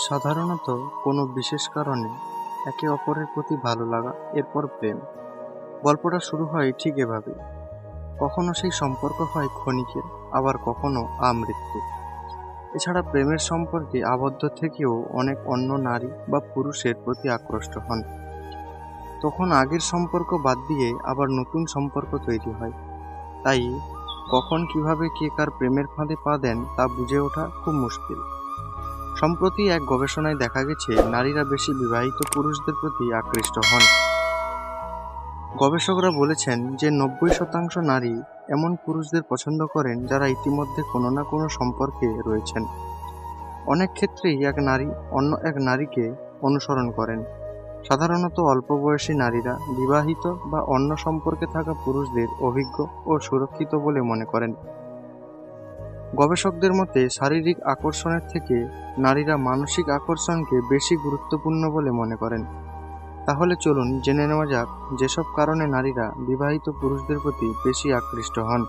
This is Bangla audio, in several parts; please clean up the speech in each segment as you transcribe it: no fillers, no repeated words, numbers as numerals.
সাধারণত কোনো বিশেষ কারণে একে অপরের প্রতি ভালো লাগা, এরপর প্রেম। গল্পটা শুরু হয় ঠিক এভাবে। কখনো সেই সম্পর্ক হয় ক্ষণিকের, আবার কখনো আমৃত্যু। এছাড়া প্রেমের সম্পর্কে আবদ্ধ থেকেও অনেক অন্য নারী বা পুরুষের প্রতি আকৃষ্ট হন। তখন আগের সম্পর্ক বাদ দিয়ে আবার নতুন সম্পর্ক তৈরি হয়। তাই কখন কিভাবে কে কার প্রেমের ফাঁদে পা দেন তা বুঝে ওঠা খুব মুশকিল। সম্প্রতি এক গবেষণায় দেখা গেছে নারীরা বেশি বিবাহিত পুরুষদের প্রতি আকৃষ্ট হন। গবেষকরা বলেছেন যে 90% নারী এমন পুরুষদের পছন্দ করেন যারা ইতিমধ্যে কোনো না কোনো সম্পর্কে রয়েছেন। অনেক ক্ষেত্রেই এক নারী অন্য এক নারীকে অনুসরণ করেন। সাধারণত অল্প বয়সী নারীরা বিবাহিত বা অন্য সম্পর্কে থাকা পুরুষদের অভিজ্ঞ ও সুরক্ষিত বলে মনে করেন। গবেষকদের মতে শারীরিক আকর্ষণের থেকে নারীরা মানসিক আকর্ষণকে বেশি গুরুত্বপূর্ণ বলে মনে করেন। তাহলে চলুন জেনে নেওয়া যাক যেসব কারণে নারীরা বিবাহিত পুরুষদের প্রতি বেশি আকৃষ্ট হন।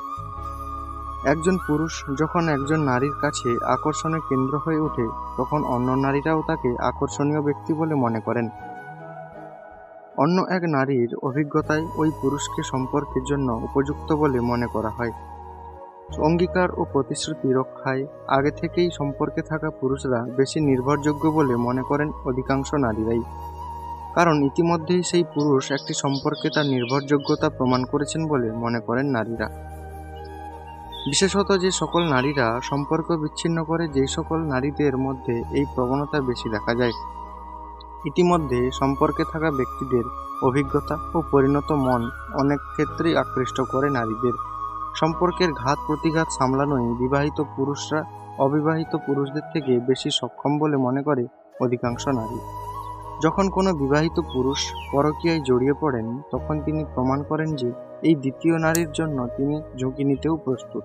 একজন পুরুষ যখন একজন নারীর কাছে আকর্ষণের কেন্দ্র হয়ে ওঠে, তখন অন্য নারীরাও তাকে আকর্ষণীয় ব্যক্তি বলে মনে করেন। অন্য এক নারীর অভিজ্ঞতায় ওই পুরুষকে সম্পর্কের জন্য উপযুক্ত বলে মনে করা হয়। অঙ্গীকার ও প্রতিশ্রুতি রক্ষায় আগে থেকেই সম্পর্কে থাকা পুরুষরা বেশি নির্ভরযোগ্য বলে মনে করেন অধিকাংশ নারীরাই। কারণ ইতিমধ্যেই সেই পুরুষ একটি সম্পর্কে তার নির্ভরযোগ্যতা প্রমাণ করেছেন বলে মনে করেন নারীরা। বিশেষত যে সকল নারীরা সম্পর্ক বিচ্ছিন্ন করে, যেই সকল নারীদের মধ্যে এই প্রবণতা বেশি দেখা যায়। ইতিমধ্যে সম্পর্কে থাকা ব্যক্তিদের অভিজ্ঞতা ও পরিণত মন অনেক ক্ষেত্রেই আকৃষ্ট করে নারীদের। সম্পর্কের ঘাত প্রতিঘাত সামলানোয় বিবাহিত পুরুষরা অবিবাহিত পুরুষদের থেকে বেশি সক্ষম বলে মনে করে অধিকাংশ নারী। যখন কোনো বিবাহিত পুরুষ পরকীয়ায় জড়িয়ে পড়েন, তখন তিনি প্রমাণ করেন যে এই দ্বিতীয় নারীর জন্য তিনি ঝুঁকি নিতেও প্রস্তুত।